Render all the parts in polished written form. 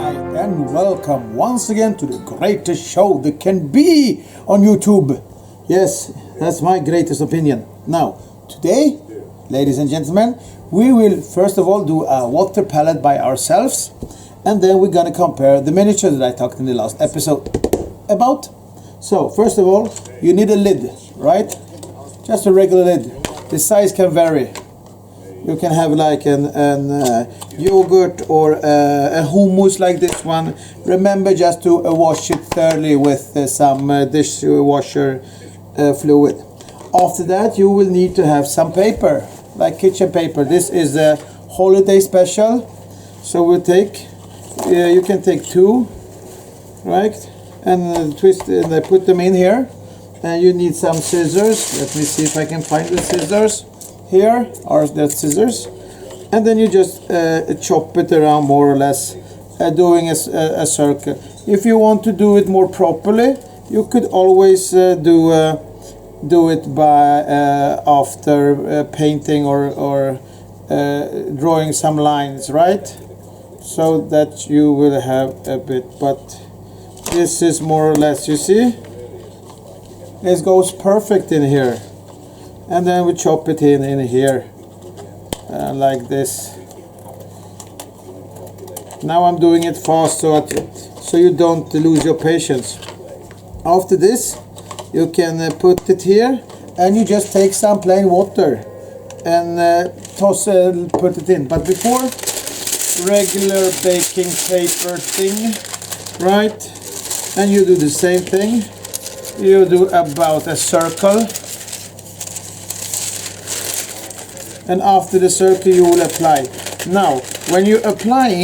Hi and welcome once again to the greatest show that can be on YouTube. Yes, that's my greatest opinion. Now, today, ladies and gentlemen, we will first of all do a water palette by ourselves, and then we're gonna compare the miniature that I talked in the last episode about. So, first of all, you need a lid, right? Just a regular lid. The size can vary. You can have like an yogurt or a hummus like this one. Remember just to wash it thoroughly with some dishwasher fluid. After that, you will need to have some paper, like kitchen paper. This is a holiday special, so we'll take. You can take two, right? And twist and I put them in here. And you need some scissors. Let me see if I can find the scissors. Here are the scissors, and then you just chop it around more or less, doing a circle. If you want to do it more properly, you could always do it by after painting or drawing some lines, right? So that you will have a bit, but this is more or less, you see, it goes perfect in here. And then we chop it in here like this. Now I'm doing it fast so you don't lose your patience. After this, you can put it here, and you just take some plain water and put it in. But before, regular baking paper thing, right? And you do the same thing. You do about a circle. And after the circle you will apply. Now, when you apply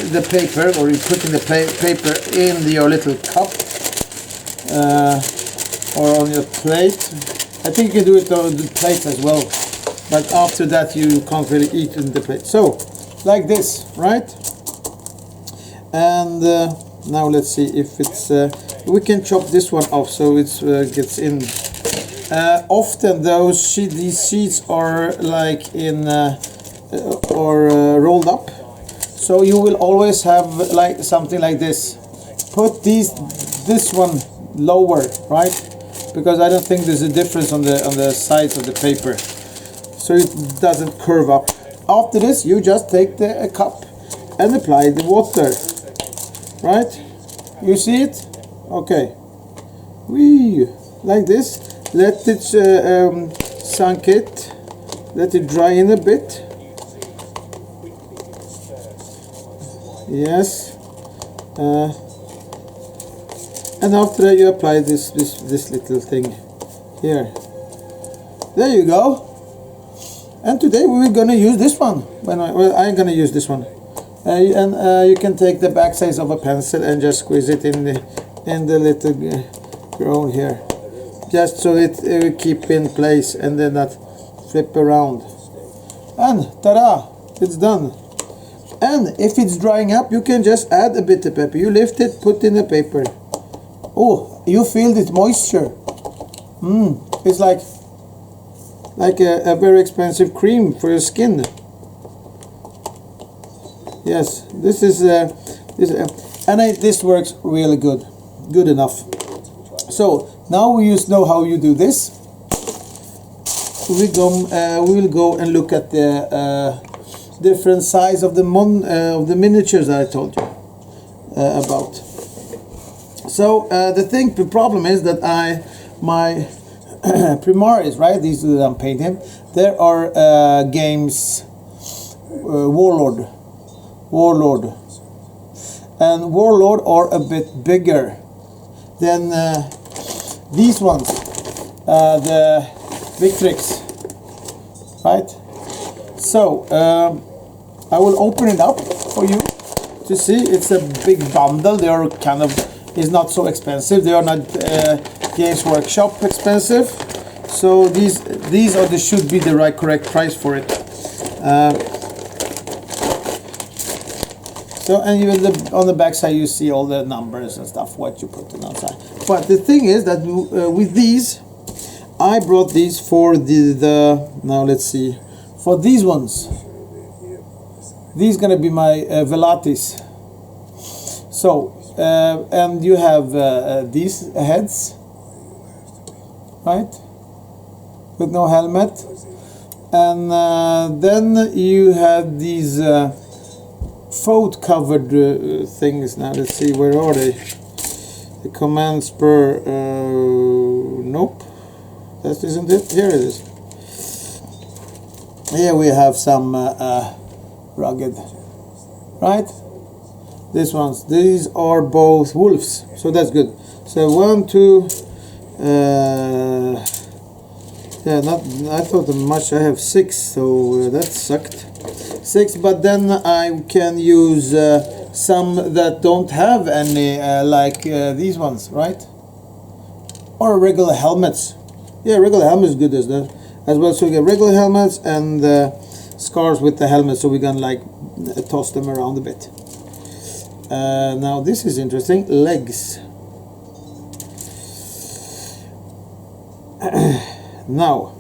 the paper, or you put in the paper in your little cup or on your plate, I think you can do it on the plate as well, but after that you can't really eat in the plate. So, like this, right? And now let's see if it's, we can chop this one off so it gets in. Often these sheets are like in rolled up, so you will always have like something like this. Put this one lower, right? Because I don't think there's a difference on the sides of the paper, so it doesn't curve up. After this, you just take a cup and apply the water, right? You see it? Okay. Whee! Like this. Let it sunk it, let it dry in a bit. Yes. And after that you apply this little thing here. There you go. And today we're gonna use this one. I'm gonna use this one. And you can take the back size of a pencil and just squeeze it in the little groove here. Just so it will keep in place and then not flip around. And ta-da! It's done. And if it's drying up, you can just add a bit of pepper. You lift it, put in the paper. Oh, you feel this moisture. It's like a very expensive cream for your skin. Yes, this works really good. Good enough. So now we just know how you do this. We will go and look at the different size of the miniatures that I told you about. So the problem is that my Primaris, right? These that I'm painting. There are games Warlord, and Warlord are a bit bigger than these ones, the Victrix, right? So I will open it up for you to see. It's a big bundle. They are kind of, is not so expensive. They are not Games Workshop expensive. So these should be the correct price for it. So, and even on the back side you see all the numbers and stuff, what you put in outside. But the thing is that with these, I brought these for now let's see, for these ones. These gonna be my Velatis. So and you have these heads, right, with no helmet, and then you have these fold covered things. Now let's see, where are they? The commands per nope, that isn't it. Here it is. Here we have some rugged, right? These ones, these are both wolves, so that's good. So 1, 2, yeah, not, I thought much. I have 6, so that sucked. 6, but then I can use some that don't have any, like these ones, right? Or regular helmets. Yeah, regular helmet is good as well. So we get regular helmets and scars with the helmet, so we can like toss them around a bit. Now this is interesting. Legs. Now,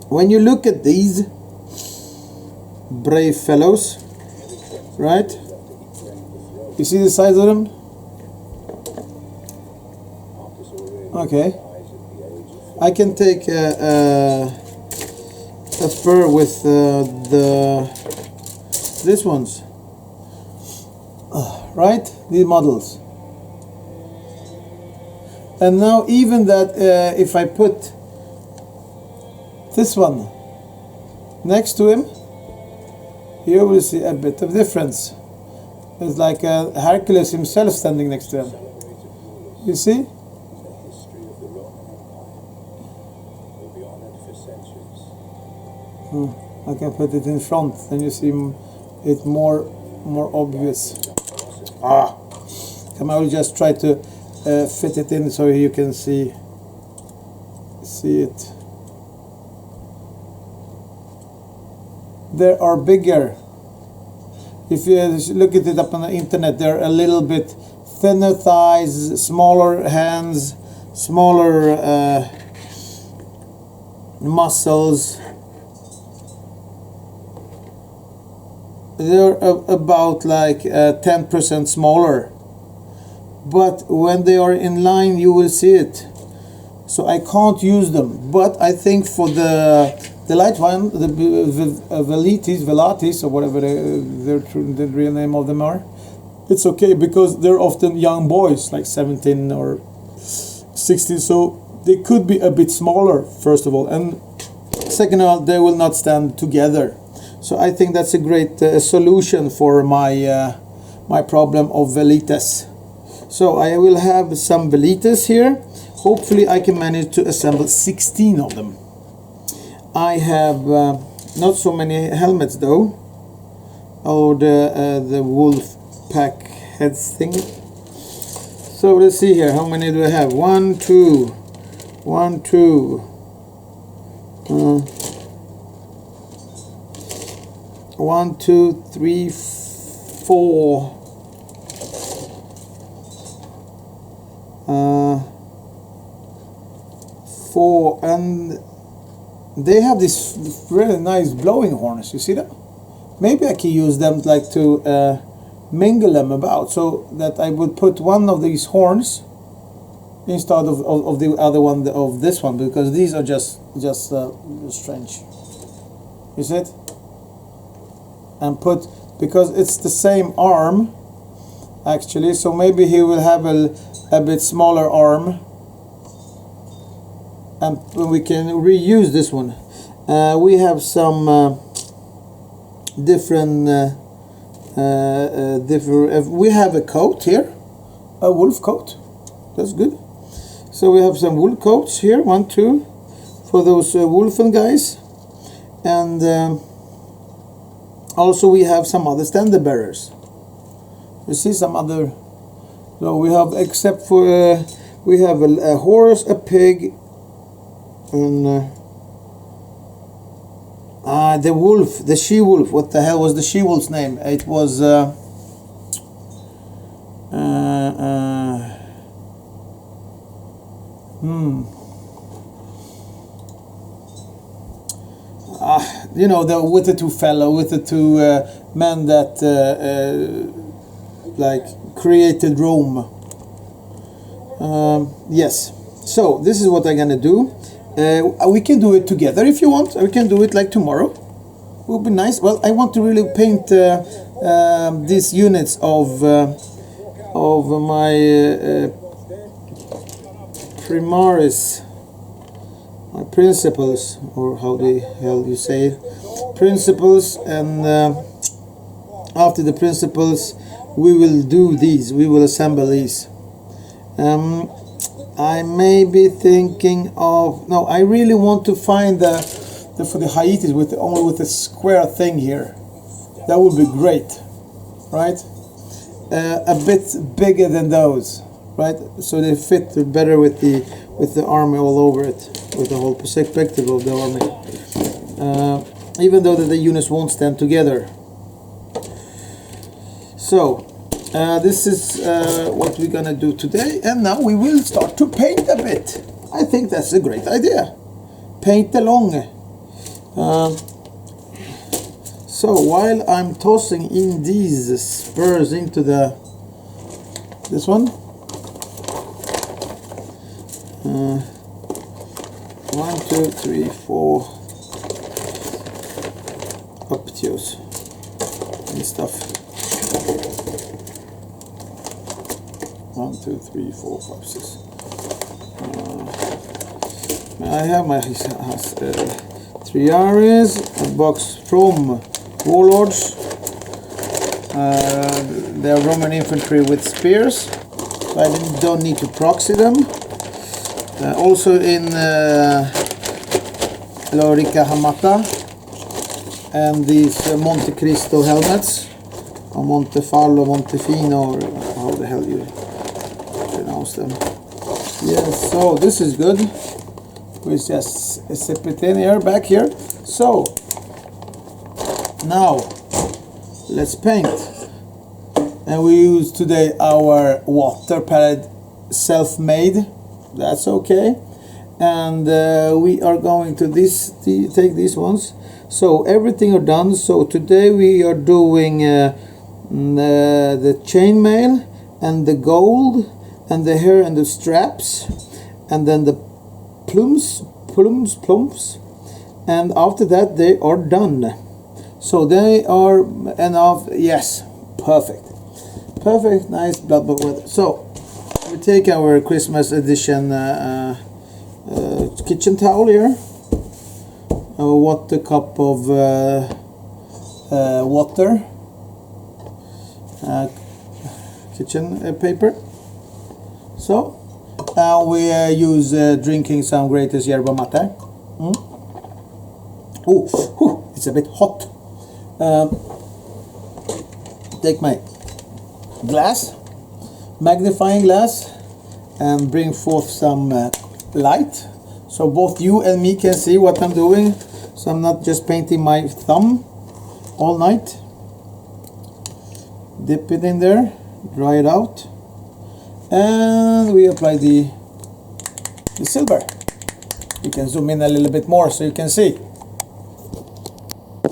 when you look at these brave fellows, right? You see the size of them? Okay. I can take a fur with these ones, right? These models. And now even that, if I put this one next to him, you will see a bit of difference. It's like Hercules himself standing next to him. You see? I can put it in front, then you see it more obvious. Come on, I will just try to fit it in so you can see it. They are bigger. If you look at it up on the internet, they're a little bit thinner thighs, smaller hands, smaller muscles. They're about like 10% smaller, but when they are in line you will see it. So I can't use them, but I think for the light one, the velatis or whatever the real name of them are, it's okay because they're often young boys, like 17 or 16, so they could be a bit smaller, first of all, and second of all, they will not stand together. So I think that's a great solution for my my problem of velitas. So I will have some velitas here. Hopefully I can manage to assemble 16 of them. I have not so many helmets though, or the wolf pack heads thing. So let's see here, how many do I have? 1, 2, 1, 2. 1, 2, 3, 4. 4, and they have this really nice blowing horns. You see them? Maybe I can use them like to mingle them about, so that I would put one of these horns instead of the other one, of this one, because these are just strange. You see it? And put, because it's the same arm actually, so maybe he will have a bit smaller arm, and we can reuse this one. We have some different we have a coat here, a wolf coat. That's good. So we have some wool coats here, 1, 2, for those wolfen guys, and also we have some other standard bearers. You see some other. So we have, except for we have a horse, a pig, and the wolf, the she-wolf. What the hell was the she-wolf's name? It was you know, with the two men that like created Rome. Yes, so this is what I'm gonna do. We can do it together if you want. We can do it like tomorrow. It would be nice. Well, I want to really paint these units of my primaris, my principles, or how the hell you say it, principles, and after the principles we will do these. We will assemble these. I may be thinking of, no, I really want to find the for the Haitis with only with a square thing here. That would be great, right? A bit bigger than those, right? So they fit better with the army all over it, with the whole perspective of the army. Even though the units won't stand together. So this is what we're gonna do today, and now we will start to paint a bit. I think that's a great idea. Paint along. So while I'm tossing in these spurs into this one, 1, 2, 3, 4 obtuse and stuff. 1, 2, 3, 4, 5, 6. I have my 3 areas, a box from Warlords. They are Roman infantry with spears, so I don't need to proxy them. Also in Lorica Hamata, and these Monte Cristo helmets, or Montefallo, Montefino, or how the hell you pronounce them. Yes, so this is good. We just sip it in here, back here. So now let's paint, and we use today our water palette, self-made. That's okay, and we are going to take these ones. So everything are done. So today we are doing the chainmail and the gold and the hair and the straps, and then the plums, and after that they are done. So they are enough. Yes, perfect, nice, blah blah blah. So we take our Christmas edition kitchen towel here, a water cup of water, kitchen paper. So we use drinking some greatest yerba mate. Oh, it's a bit hot. Take my glass, magnifying glass, and bring forth some light, so both you and me can see what I'm doing, so I'm not just painting my thumb all night. Dip it in there, dry it out, and we apply the silver. You can zoom in a little bit more so you can see.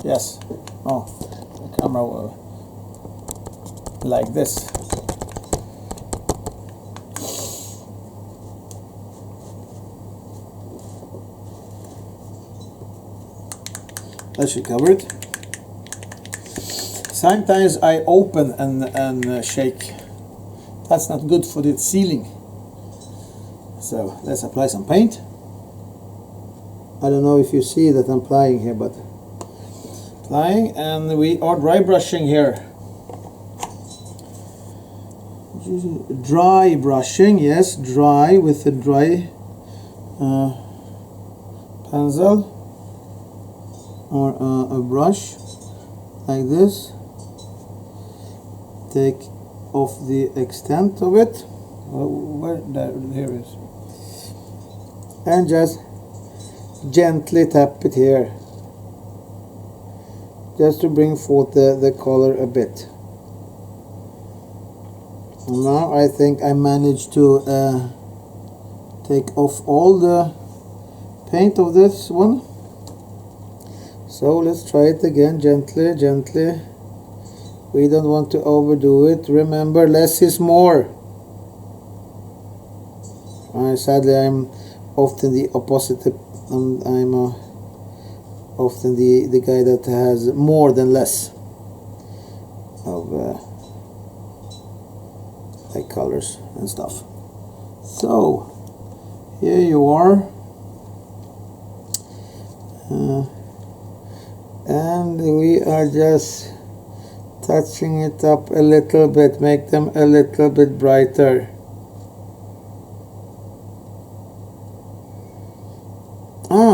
Yes. Oh, the camera will like this. That should cover it. Sometimes I open and shake. That's not good for the ceiling. So let's apply some paint. I don't know if you see that I'm applying here, but applying, and we are dry brushing here. Dry brushing, yes, dry with a dry pencil or a brush like this. Take off the extent of it. Here it is, and just gently tap it here, just to bring forth the color a bit. Now I think I managed to take off all the paint of this one. So let's try it again, gently, We don't want to overdo it. Remember, less is more. Sadly, I'm often the opposite. I'm often the guy that has more than less of like colors and stuff. So here you are, and we are just touching it up a little bit, make them a little bit brighter.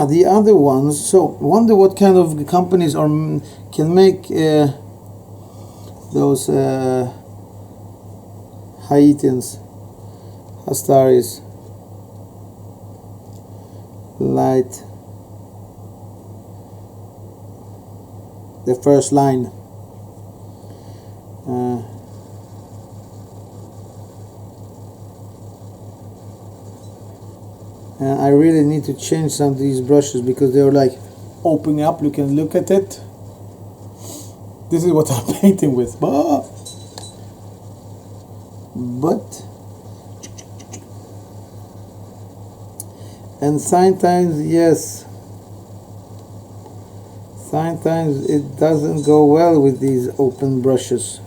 The other ones. So wonder what kind of companies are can make those Haitians, Hastaris, light, the first line. And I really need to change some of these brushes because they're like opening up. You can look at it. This is what I'm painting with, but and sometimes, yes, sometimes it doesn't go well with these open brushes.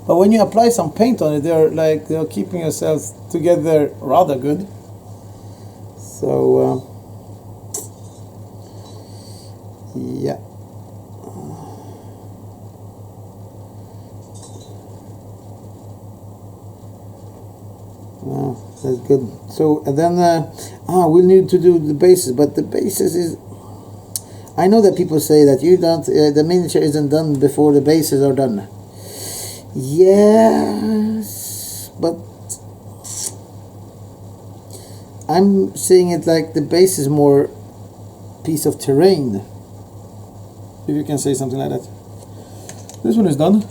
But when you apply some paint on it, they're keeping yourselves together rather good. So yeah. That's good. So and then we'll need to do the bases, but the bases is, I know that people say that you don't the miniature isn't done before the bases are done. Yes, but I'm seeing it like the base is more piece of terrain, if you can say something like that. This one is done.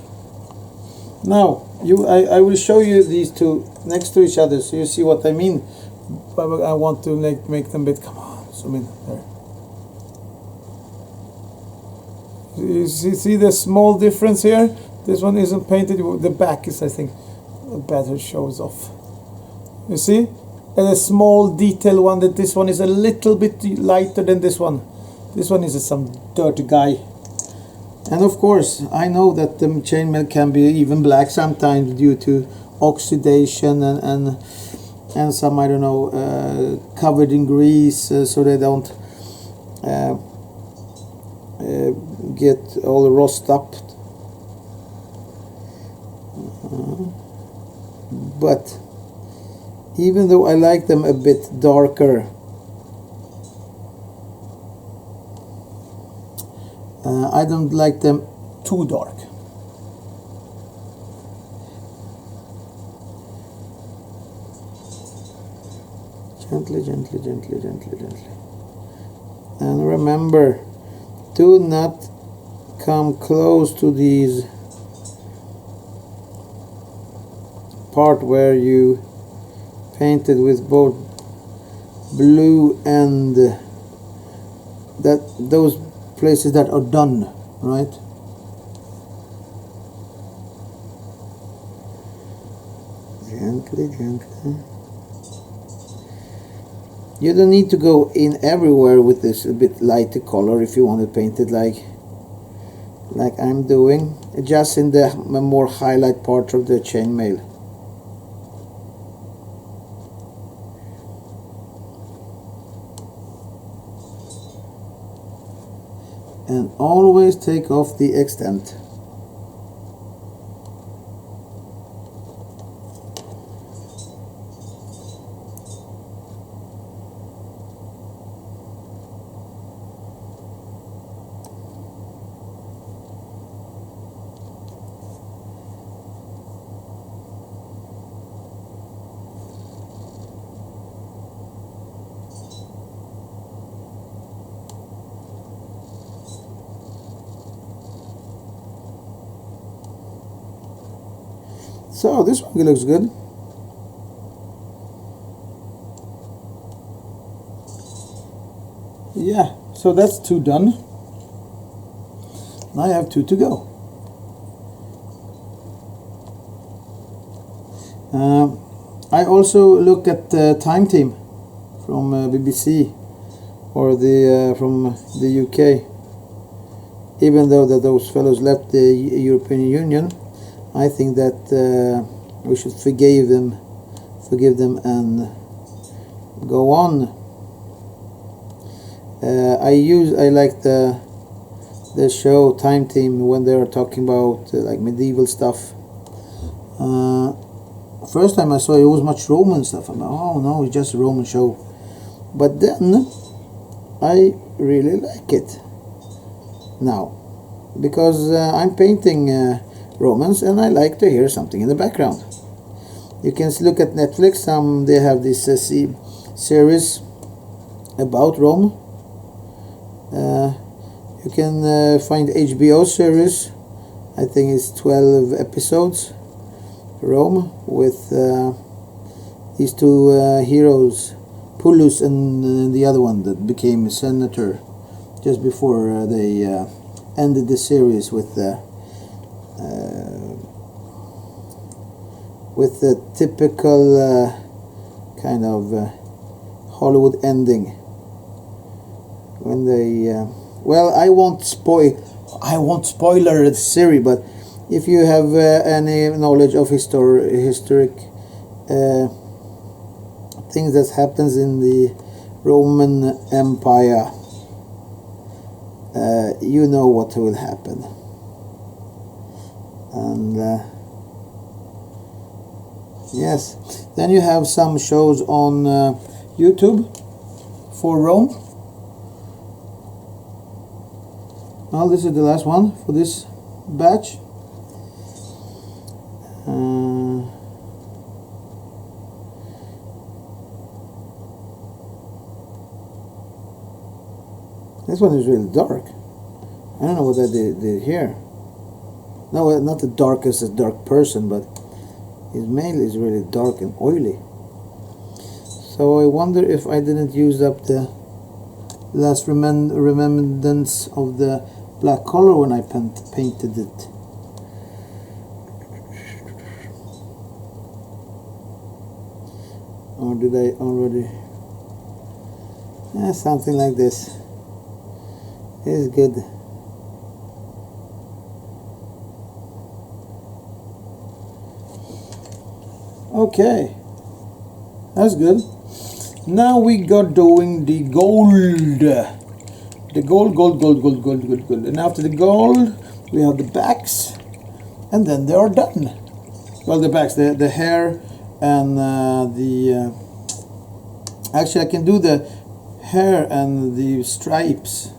Now I will show you these two next to each other so you see what I mean. I want to make them a bit, come on, zoom in there. You see the small difference here? This one isn't painted, the back is, I think, better shows off. You see? And a small detail one, that this one is a little bit lighter than this one. This one is some dirty guy. And of course, I know that the chainmail can be even black sometimes due to oxidation and some, I don't know, covered in grease, so they don't get all rust up. But even though I like them a bit darker, I don't like them too dark. Gently, gently, gently, gently, gently. And remember, do not come close to these part where you painted with both blue and those places that are done, right? Gently, gently. You don't need to go in everywhere with this a bit lighter color if you want to paint it like I'm doing, just in the more highlight part of the chainmail. And always take off the extent. So this one looks good. Yeah, so that's 2 done. Now I have 2 to go. I also look at Time Team from BBC or the from the UK. Even though that those fellows left the European Union, I think that we should forgive them and go on. I like the show Time Team when they are talking about like medieval stuff. First time I saw it was much Roman stuff. I'm like, oh no, it's just a Roman show. But then I really like it now, because I'm painting Romans and I like to hear something in the background. You can look at Netflix. They have this series about Rome. You can find HBO series. I think it's 12 episodes. Rome, with these two heroes, Pullus and the other one that became a senator just before they ended the series with the typical kind of Hollywood ending when they well, I won't spoiler the series, but if you have any knowledge of historic things that happens in the Roman Empire, you know what will happen. And yes, then you have some shows on YouTube for Rome. Well, this is the last one for this batch. This one is really dark. I don't know what I did here. No, not the darkest as dark person, but his mail is really dark and oily. So I wonder if I didn't use up the last remembrance of the black color when I painted it. Or did I already? Something like this is good. Okay, that's good. Now we got doing the gold. The gold. And after the gold, we have the backs, and then they are done. Well, the backs, the hair, and actually I can do the hair and the stripes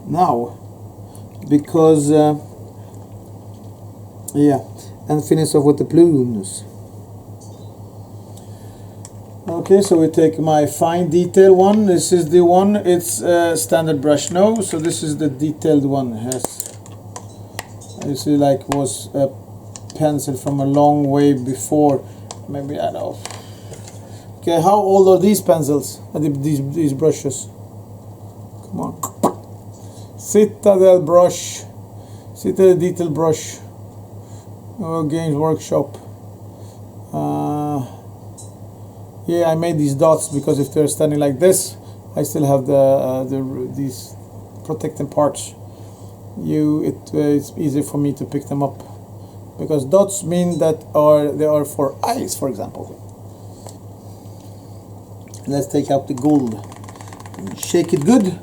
now, because yeah, and finish off with the plumes. Okay, so we take my fine detail one. This is the one, it's standard brush now, so this is the detailed one. Yes, you see, like was a pencil from a long way before. Maybe, I don't know. Okay, how old are these pencils? These brushes? Come on. Citadel brush. Citadel detail brush. Games Workshop. Yeah, I made these dots because if they're standing like this, I still have these protecting parts. It's easy for me to pick them up, because dots mean that they are for eyes, for example. Let's take out the gold. Shake it good.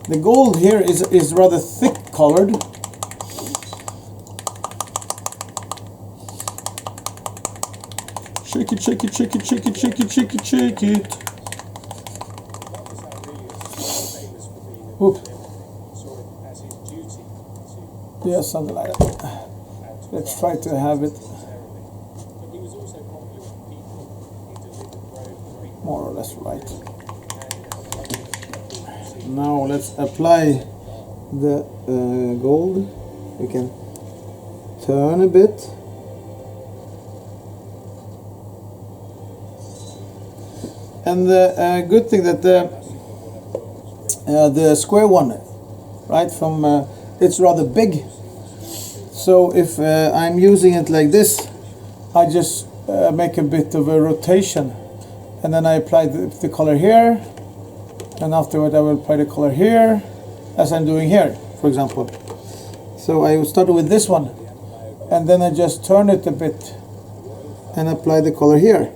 The gold here is rather thick colored. Shake it, shake it, shake it, shake it, shake it, shake it, shake it. Whoop. Yeah, something like that. Let's try to have it more or less right. Now let's apply the gold. We can turn a bit. And the good thing that the square one, right, from it's rather big. So if I'm using it like this, I just make a bit of a rotation, and then I apply the color here, and afterward I will apply the color here, as I'm doing here, for example. So I started with this one, and then I just turn it a bit and apply the color here.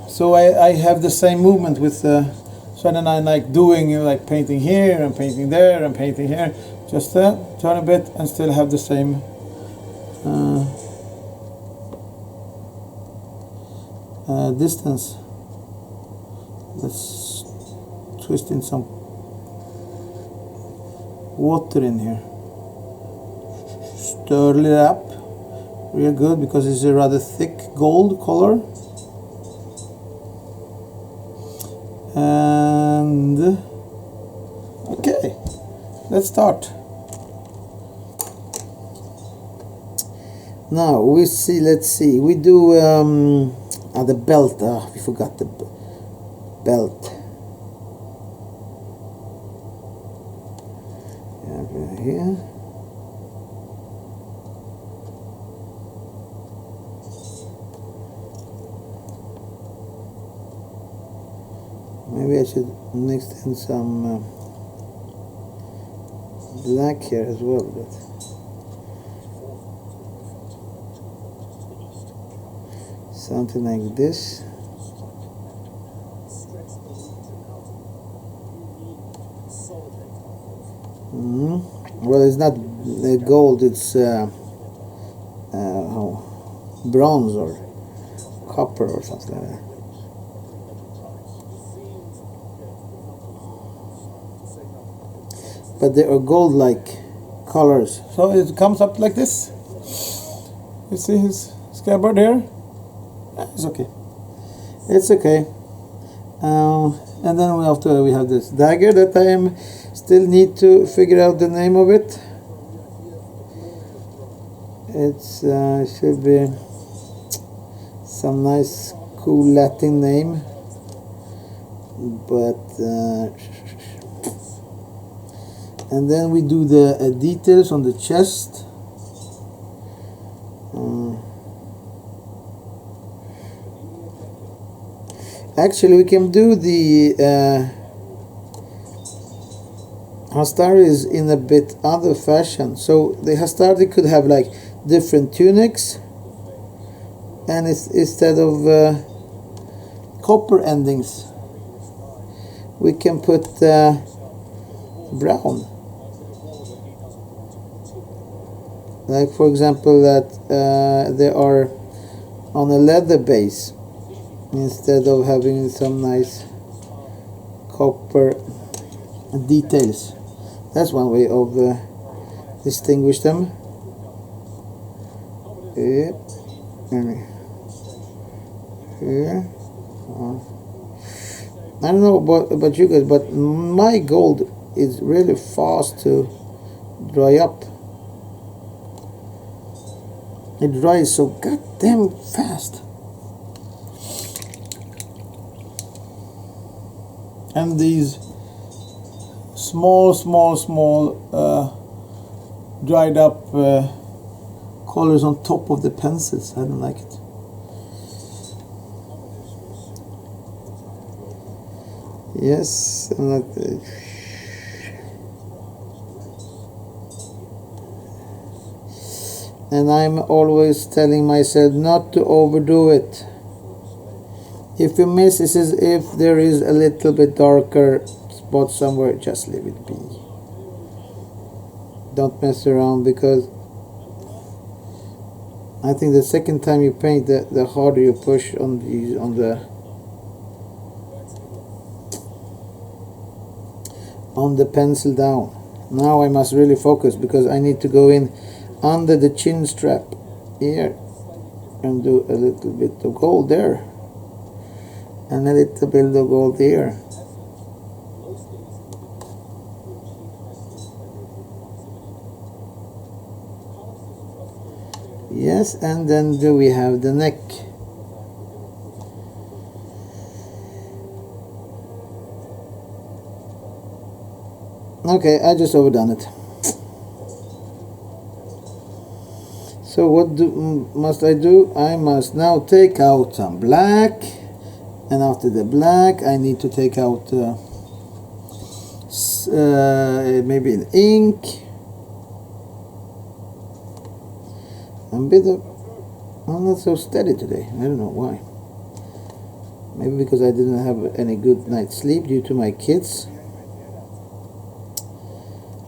So I have the same movement with so then I like doing like painting here and painting there and painting here, just turn a bit and still have the same distance. Let's twist in some water in here, stir it up real good because it's a rather thick gold color. And okay, let's start. Now we see, let's see, we do the belt. We forgot the belt. Right here. Maybe I should mix in some black here as well, but something like this. Well, it's not gold, it's bronze or copper or something like that. But they are gold-like colors. So it comes up like this. You see his scabbard here? It's okay. It's okay. And then we have this dagger that I still need to figure out the name of it. It's should be some nice, cool Latin name, but. And then we do the details on the chest. Actually, we can do the Hastaris in a bit other fashion. So the Hastari could have like different tunics, and instead of copper endings, we can put brown. Like for example that they are on a leather base instead of having some nice copper details. That's one way of distinguish them. Here and here. I don't know about you guys, but my gold is really fast to dry up. It dries so goddamn fast. And these small dried up colors on top of the pencils, I don't like it. Yes, I'm not. And I'm always telling myself not to overdo it. If you miss, this is if there is a little bit darker spot somewhere, just leave it be. Don't mess around, because I think the second time you paint, the harder you push on the pencil down. Now I must really focus, because I need to go in under the chin strap here and do a little bit of gold there and a little bit of gold here. Yes, and then do we have the neck. Okay, I just overdone it. So what must I do? I must now take out some black, and after the black I need to take out maybe an ink, I'm not so steady today. I don't know why. Maybe because I didn't have any good night's sleep due to my kids.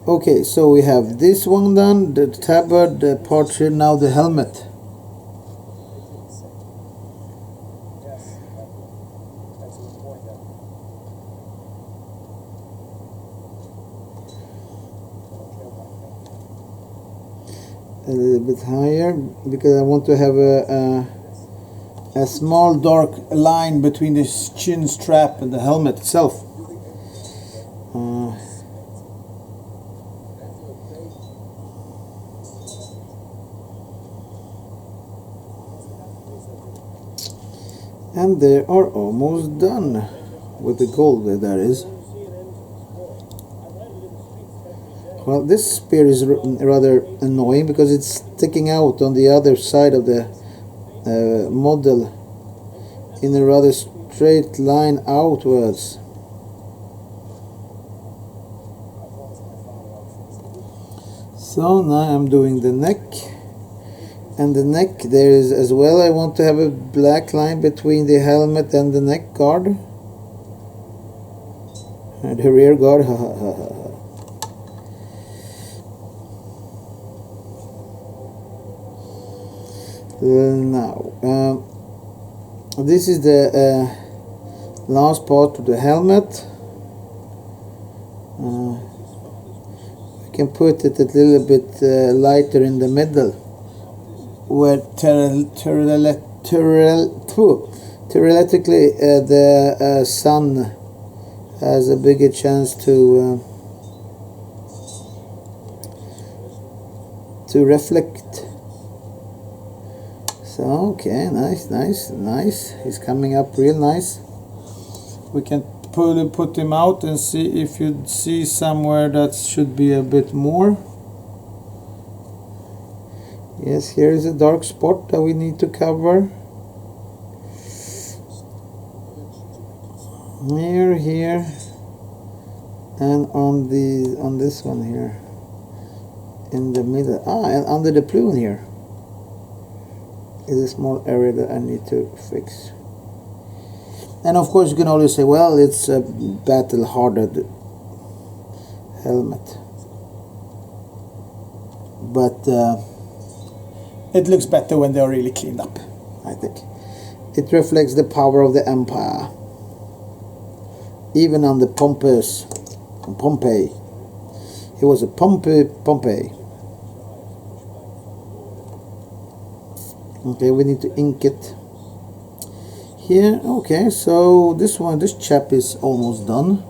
Okay, so we have this one done, the tabard, the part here, now the helmet. A little bit higher because I want to have a small dark line between the chin strap and the helmet itself. And they are almost done with the gold, that is. Well, this spear is rather annoying because it's sticking out on the other side of the model in a rather straight line outwards. So now I'm doing the neck, and the neck there is as well. I want to have a black line between the helmet and the neck guard and the rear guard. Now this is the last part of the helmet. I can put it a little bit lighter in the middle, where theoretically the sun has a bigger chance to reflect. So okay, nice. He's coming up real nice. We can put him out and see if you see somewhere that should be a bit more. Yes, here is a dark spot that we need to cover. Here, and on this one here, in the middle. And under the plume here is a small area that I need to fix. And of course you can always say, well, it's a battle hardened helmet, but it looks better when they are really cleaned up, I think. It reflects the power of the empire, even on the Pompey. He was a Pompey. Okay, we need to ink it here. Okay, so this chap is almost done.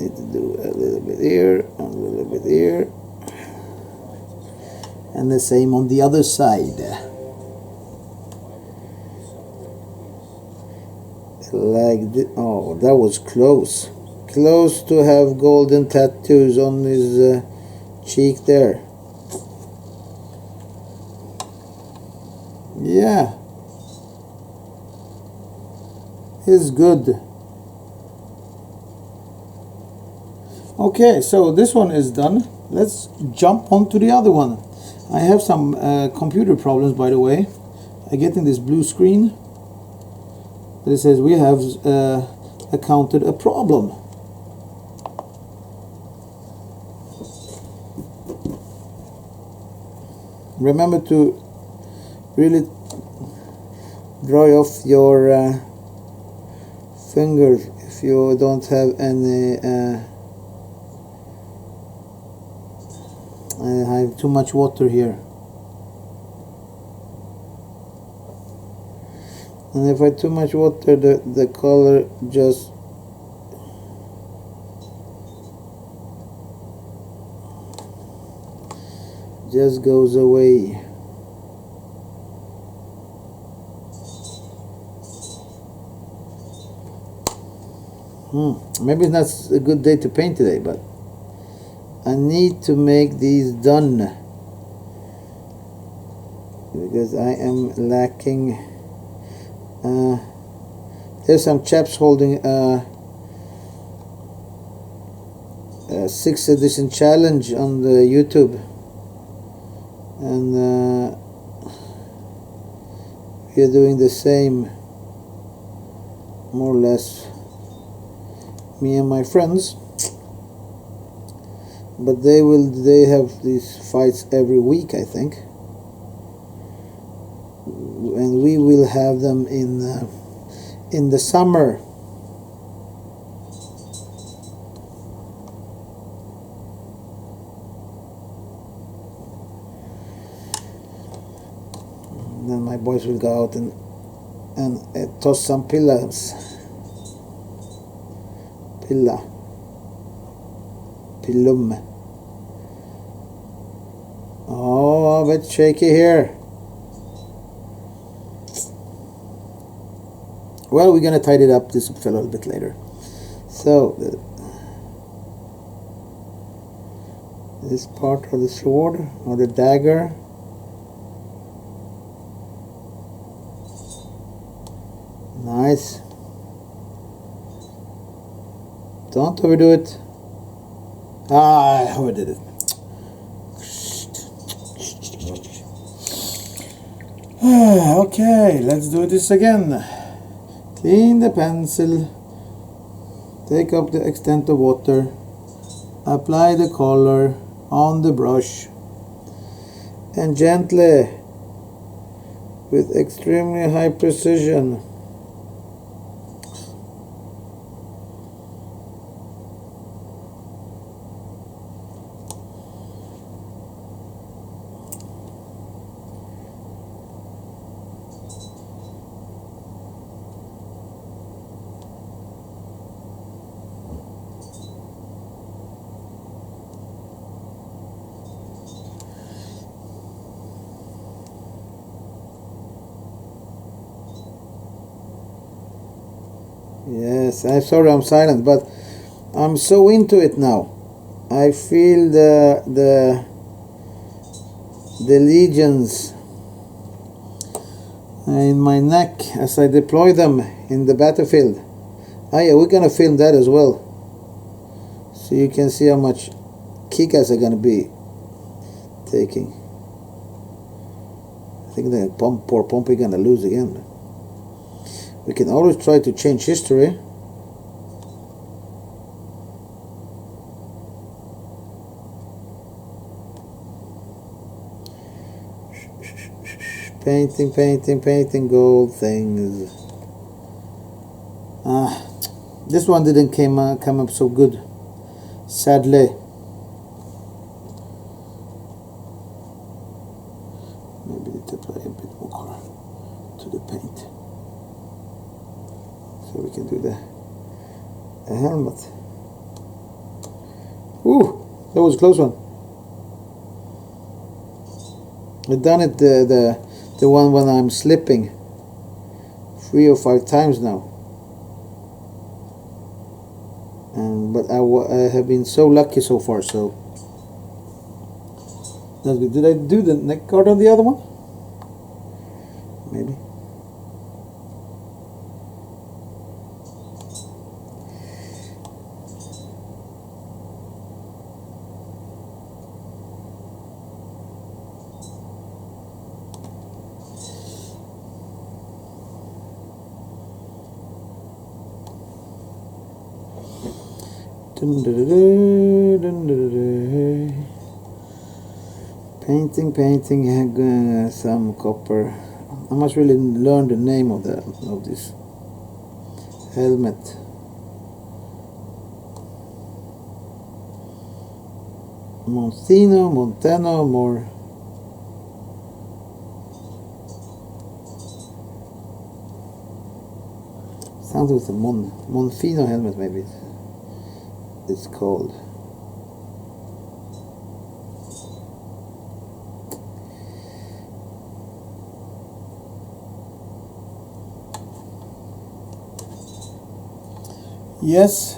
Need to do a little bit here, a little bit here, and the same on the other side. Like this. Oh, that was close to have golden tattoos on his cheek there. Yeah, is good. Okay, so this one is done. Let's jump onto the other one. I have some computer problems, by the way. I get in this blue screen that it says we have encountered a problem. Remember to really dry off your fingers if you don't have any I have too much water here, and if I have too much water, the color just goes away. Maybe it's not a good day to paint today, but I need to make these done because I am lacking. There's some chaps holding a 6th edition challenge on the YouTube, and we are doing the same, more or less, me and my friends. But they have these fights every week, I think, and we will have them in the summer. And then my boys will go out and toss some pillars. Pillum. Oh, a bit shaky here. Well, we're gonna tidy it up this fella a little bit later. So this part of the sword or the dagger. Nice. Don't overdo it. Ah, I overdid it. Okay, let's do this again. Clean the pencil. Take up the extent of water. Apply the color on the brush. And gently, with extremely high precision, yes, I'm sorry I'm silent, but I'm so into it now. I feel the legions in my neck as I deploy them in the battlefield. Oh yeah, we're gonna film that as well, so you can see how much kick-ass are gonna be taking. I think the poor Pompey gonna lose again. We can always try to change history. Painting gold things. This one didn't come up so good, sadly. Maybe need to apply a bit more color to the paint, so we can do the helmet. Ooh, that was a close one. I've done it the one when I'm slipping 3 or 5 times now, but I have been so lucky so far. So that's good. Did I do the neck guard on the other one? Maybe. Painting, some copper. I must really learn the name of this helmet. Montano, more. Sounds like a Monfino helmet, maybe it's called. Yes,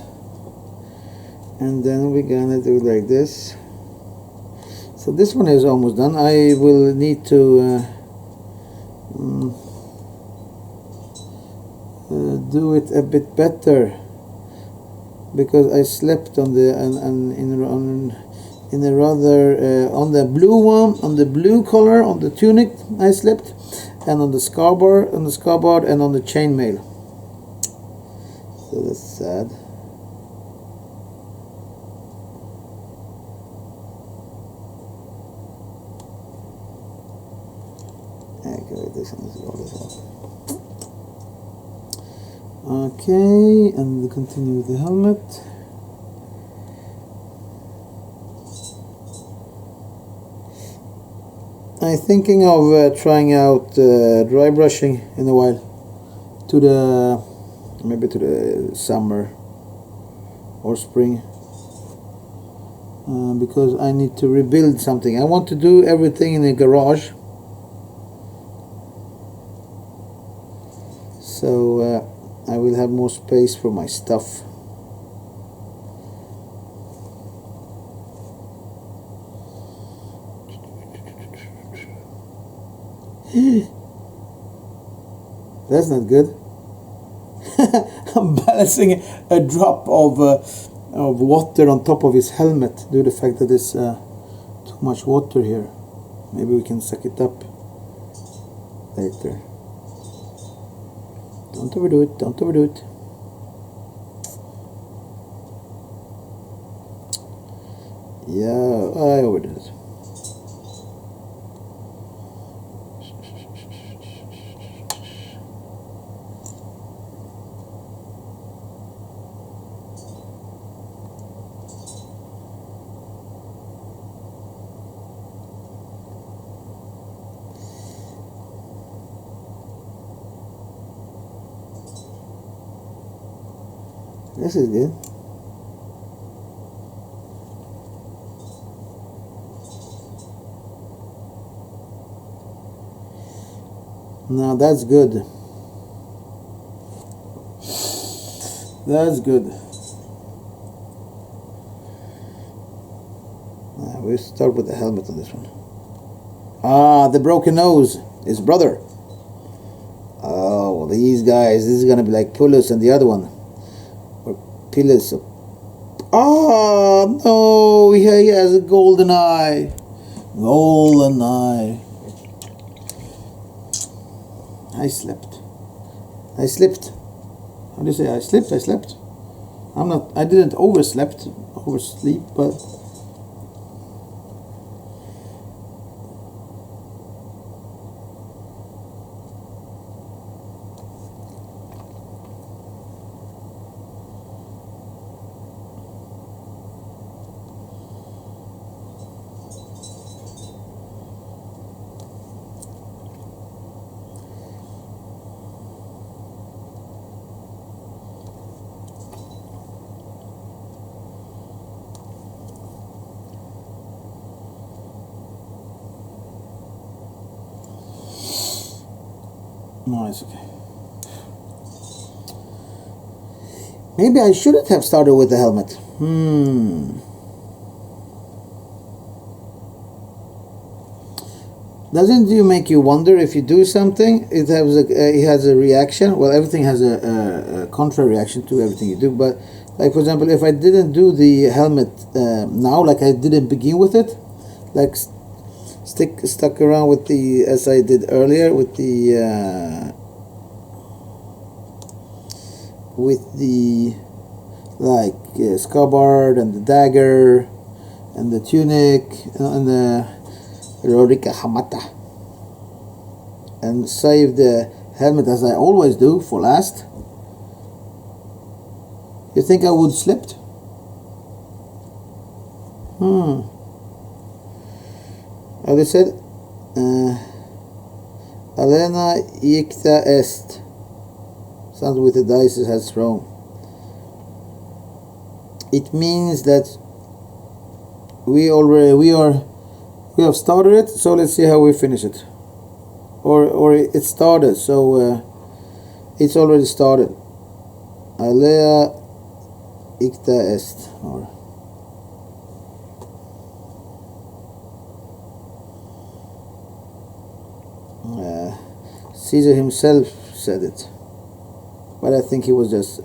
and then we're gonna do like this. So this one is almost done. I will need to do it a bit better, because I slept on the in a rather on the blue one, on the blue color, on the tunic I slept, and on the scarboard, and on the chainmail. So that's sad. Okay, this one is all this up. Okay, and continue with the helmet. I'm thinking of trying out dry brushing in a while, to the maybe to the summer or spring, because I need to rebuild something. I want to do everything in a garage, so I will have more space for my stuff. That's not good. I'm balancing a drop of water on top of his helmet due to the fact that there's too much water here. Maybe we can suck it up later. Don't overdo it, don't overdo it. Yeah, I overdid it. This is good. Now that's good. That's good. Now we start with the helmet on this one. Ah, the broken nose. His brother. Oh, these guys. This is gonna be like Pullus and the other one. Pillars. Oh no, he has a golden eye. Golden eye. I slept. I slipped. How do you say? I slipped. I slept. I didn't oversleep, but no, it's okay. Maybe I shouldn't have started with the helmet. Doesn't it make you wonder, if you do something, it has a reaction? Well, everything has a contra reaction to everything you do. But like, for example, if I didn't do the helmet now, like I didn't begin with it, like stuck around with the, as I did earlier, with the scabbard and the dagger and the tunic and the Rorika Hamata, and save the helmet as I always do for last. You think I would slept? As I said, Alena Icta Est. Sounds with the dice it has thrown. It means that we have started it, so let's see how we finish it. Or it started, so it's already started. Alea Icta Est. Or Caesar himself said it, but I think he was just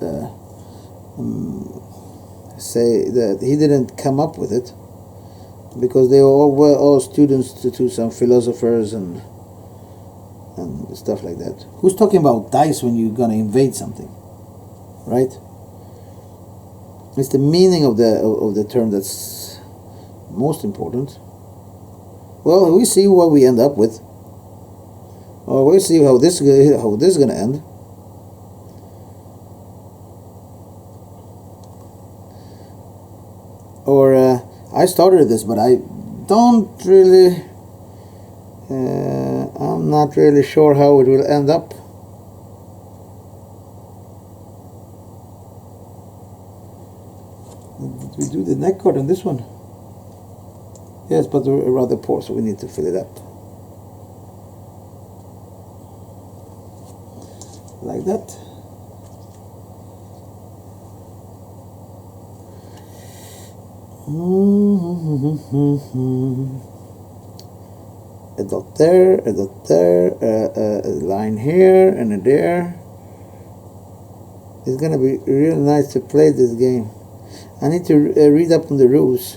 say that he didn't come up with it, because they were all students to some philosophers and stuff like that. Who's talking about dice when you're gonna invade something, right? It's the meaning of the term that's most important. Well, we see what we end up with, or we'll see how this is gonna end. Or I started this, but I don't really. I'm not really sure how it will end up. Did we do the neck card on this one? Yes, but they're rather poor, so we need to fill it up. Like that. A dot there, a line here and a there. It's gonna be real nice to play this game. I need to read up on the rules,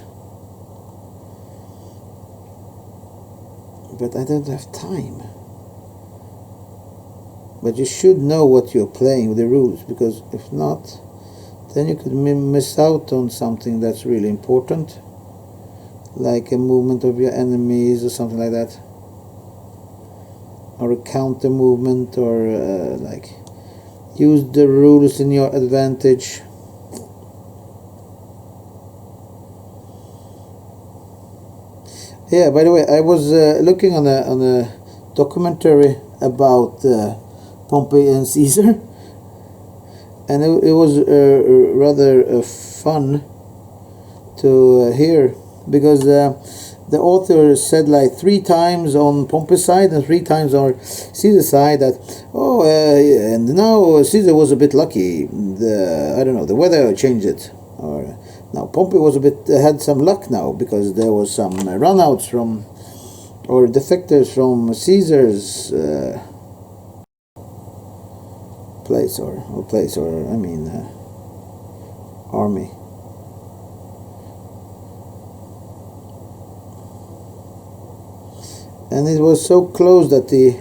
but I don't have time. But you should know what you're playing with the rules, because if not, then you could miss out on something that's really important, like a movement of your enemies or something like that, or a counter movement, or like use the rules in your advantage. Yeah, by the way, I was looking on a documentary about Pompey and Caesar, and it was rather fun to hear, because the author said like 3 times on Pompey's side and 3 times on Caesar's side that, oh, and now Caesar was a bit lucky. I don't know, the weather changed it. Or now Pompey was had some luck now, because there was some runouts from, or defectors from Caesar's place, or I mean army. And it was so close that the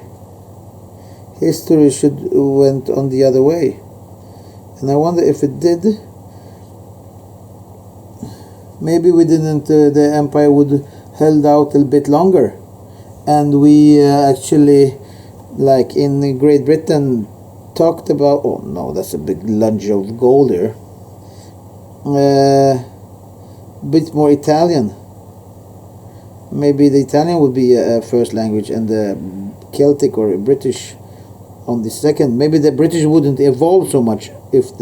history went on the other way. And I wonder if it did. Maybe we didn't. The empire would held out a bit longer, and we actually, like in Great Britain, talked about. Oh no, that's a big lunge of gold here. Bit more Italian. Maybe the Italian would be a first language, and the Celtic or British on the second. Maybe the British wouldn't evolve so much if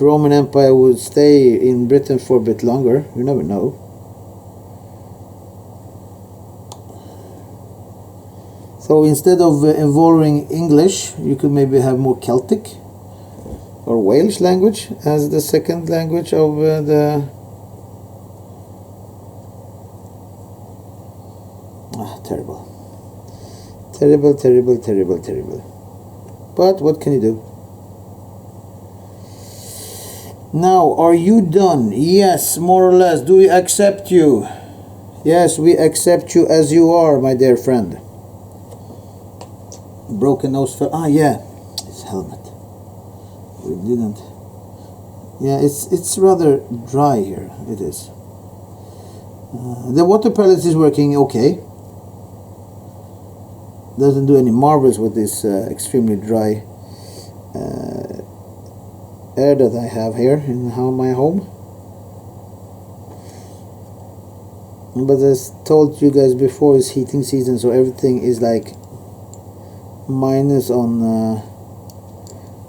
Roman Empire would stay in Britain for a bit longer. You never know. So instead of involving English, you could maybe have more Celtic or Welsh language as the second language of the. Terrible. But what can you do? Now, are you done? Yes, more or less. Do we accept you? Yes, we accept you as you are, my dear friend. Broken nose fell. Ah, yeah, his helmet. We didn't. Yeah, it's rather dry here. It is. The water pellet is working okay. Doesn't do any marvels with this extremely dry air that I have here in my home. But as told you guys before, it's heating season, so everything is like minus on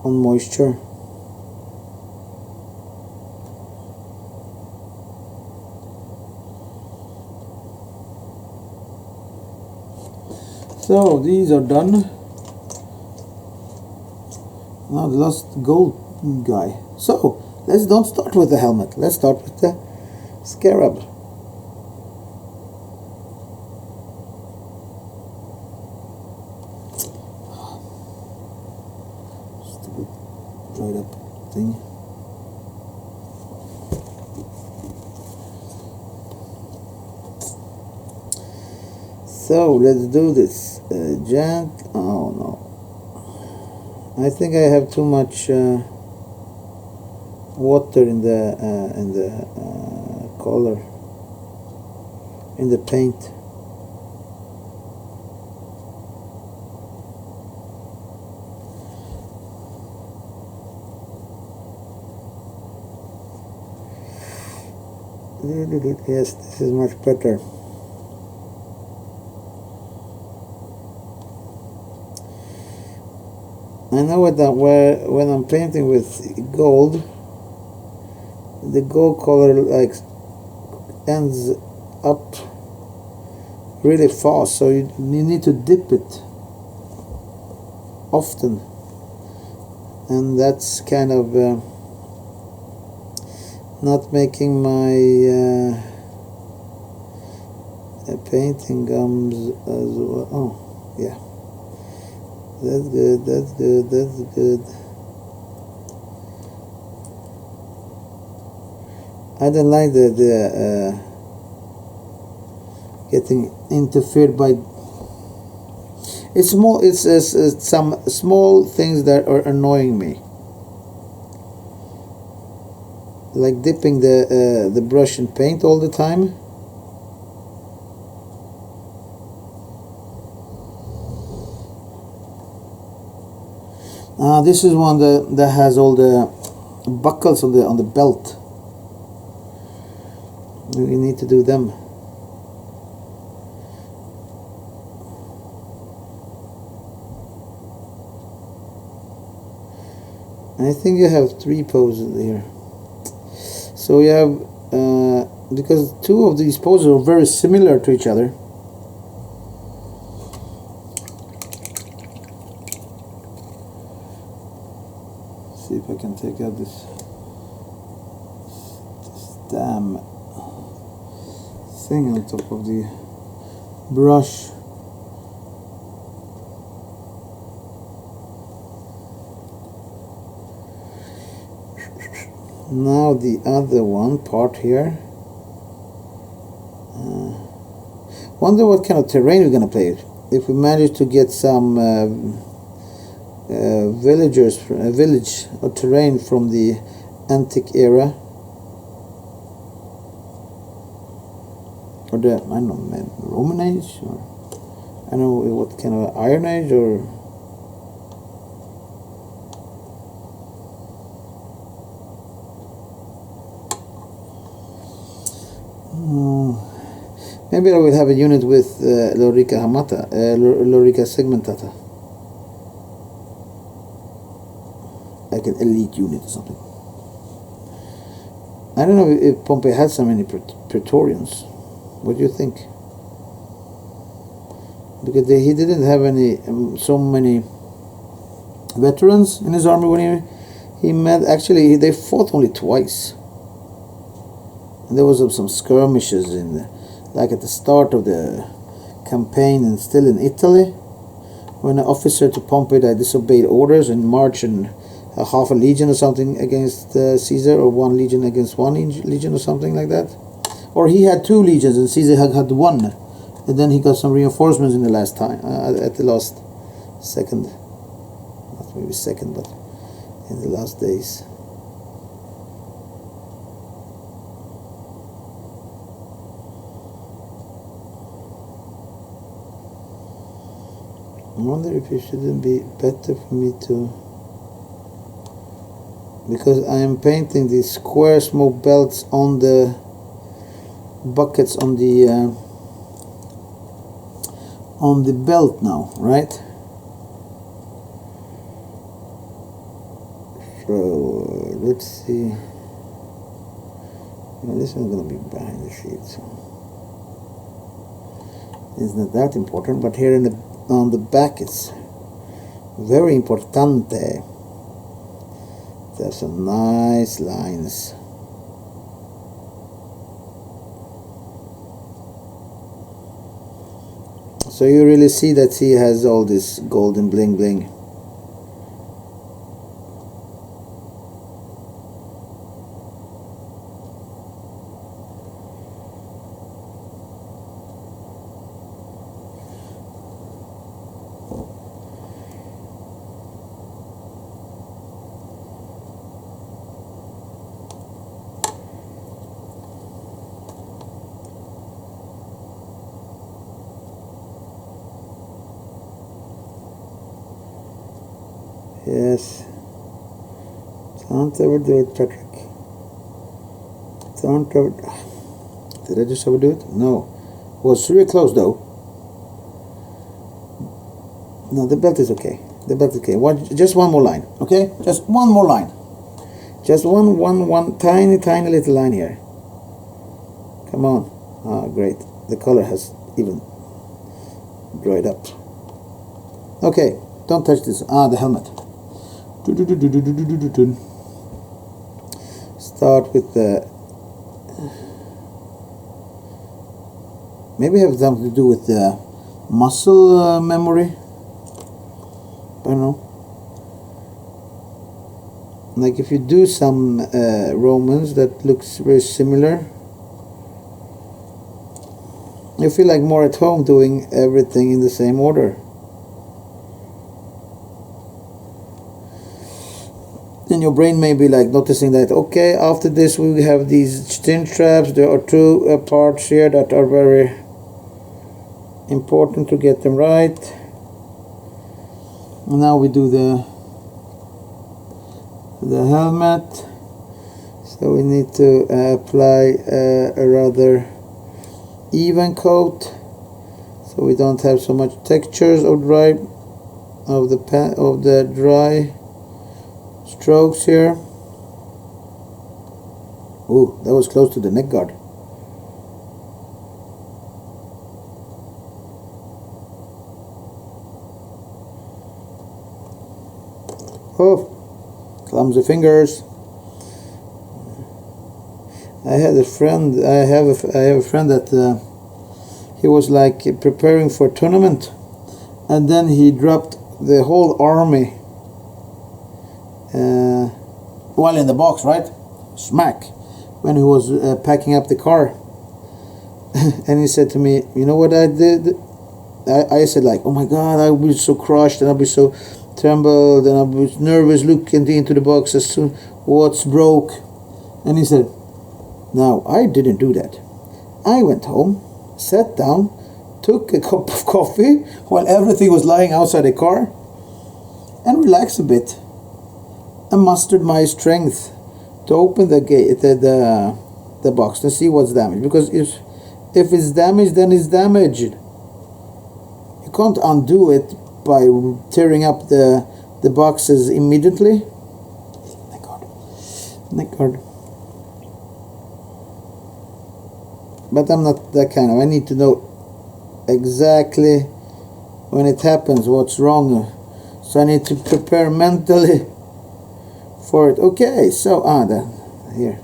moisture. So these are done. Now the last gold guy. So let's don't start with the helmet. Let's start with the scarab. something. So let's do this. Oh no, I think I have too much water in the color, in the paint. Yes, this is much better. I know that when I'm painting with gold, the gold color like ends up really fast, so you need to dip it often, and that's kind of not making my painting gums as well. Oh yeah, that's good, that's good, that's good. I don't like the getting interfered by. It's small. It's some small things that are annoying me, like dipping the brush in paint all the time. This is one that has all the buckles on the belt. We need to do them. I think you have 3 poses here. So you have because 2 of these poses are very similar to each other. See if I can take out this damn thing on top of the brush. Now the other one part here. Wonder what kind of terrain we're gonna play. If we manage to get some village or terrain from the antique era, or the, I don't know, Roman age, or I don't know what kind of Iron Age, or maybe I will have a unit with Lorica Hamata, Lorica Segmentata, like an elite unit or something. I don't know if Pompey had so many Praetorians. What do you think? Because he didn't have any so many veterans in his army when he met. Actually, they fought only twice. And there was some skirmishes like at the start of the campaign, and still in Italy, when an officer to Pompey disobeyed orders and marched in half a legion or something against Caesar, or 1 legion against 1 legion or something like that. Or he had 2 legions and Caesar had 1, and then he got some reinforcements in the last time, at the last second, not maybe second, but in the last days. I wonder if it shouldn't be better for me to, because I am painting these square smoke belts on the buckets on the belt now, right? So let's see. This one's gonna be behind the sheet, so it's not that important. But here on the back, it's very importante. There's some nice lines. So you really see that he has all this golden bling bling. Yes. Don't overdo it, Patrick. Don't over... Did I just overdo it? No. It was really close though. No, the belt is okay. The belt is okay. Just one more line, okay? Just one more line. Just one tiny little line here. Come on. Ah, great. The color has even dried up. Okay, don't touch this. Ah, the helmet. Start with the... Maybe have something to do with the muscle memory. I don't know. Like if you do some Romans that looks very similar, you feel like more at home doing everything in the same order. Then your brain may be like noticing that, okay, after this we have these chin straps. There are two parts here that are very important to get them right. And now we do the helmet. So we need to apply a rather even coat, so we don't have so much textures of the dry strokes here. Ooh, that was close to the neck guard. Oh, clumsy fingers. I have a friend that he was like preparing for a tournament, and then he dropped the whole army while in the box, right? Smack, when he was packing up the car. And he said to me, you know what I did? I said like, oh my god, I'll be so crushed and I'll be so trembled and I'll be nervous looking into the box as soon what's broke. And he said, no, I didn't do that. I went home, sat down, took a cup of coffee while everything was lying outside the car, and relaxed a bit, and mustered my strength to open the gate, the box, to see what's damaged. Because if it's damaged, then it's damaged. You can't undo it by tearing up the boxes immediately. Neck guard. But I'm not that kind of. I need to know exactly when it happens what's wrong. So I need to prepare mentally for it. Okay, so then here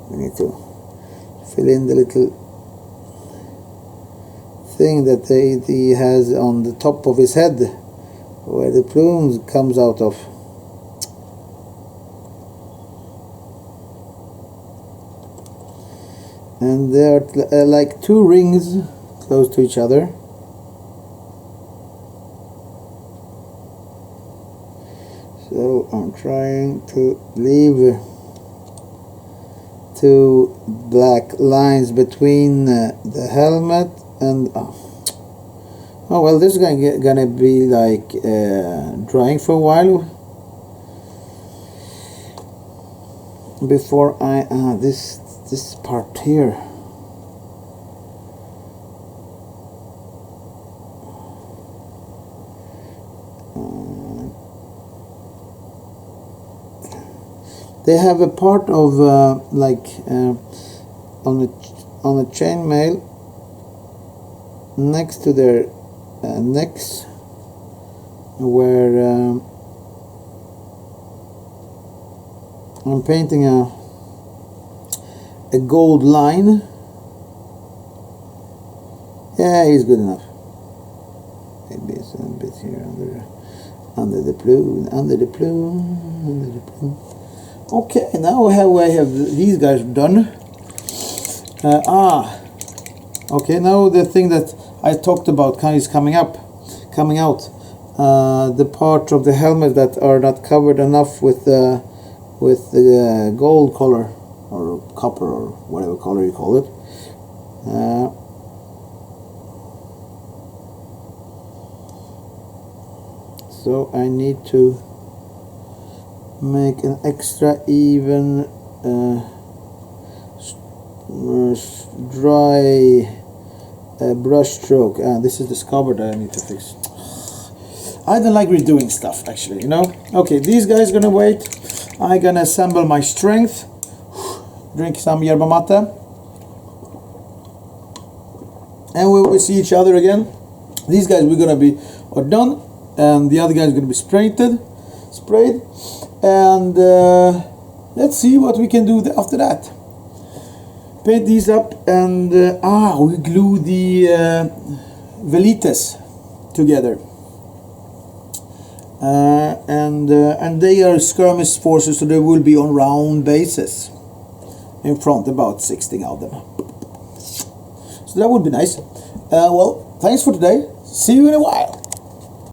we need to fill in the little thing that he has on the top of his head, where the plume comes out of. And there are like two rings close to each other. So I'm trying to leave two black lines between the helmet and oh well, this is gonna be like drying for a while before I this part here. They have a part of like on a chainmail next to their necks, where I'm painting a gold line. Yeah, he's good enough. Maybe it's a bit here under the plume. Okay, now how I have these guys done. Okay, now the thing that I talked about is coming out. The part of the helmet that are not covered enough with the gold color or copper or whatever color you call it. So I need to make an extra even dry brush stroke. This is the scuba that I need to fix. I don't like redoing stuff, actually, you know. Okay, these guys gonna wait. I'm gonna assemble my strength. Drink some yerba mate, and we will see each other again. These guys are done, and the other guys are gonna be sprayed, and let's see what we can do after that. Paint these up, and we glue the velitas together. And they are skirmish forces, so they will be on round bases in front, about 16 of them. So that would be nice. Well, thanks for today. See you in a while.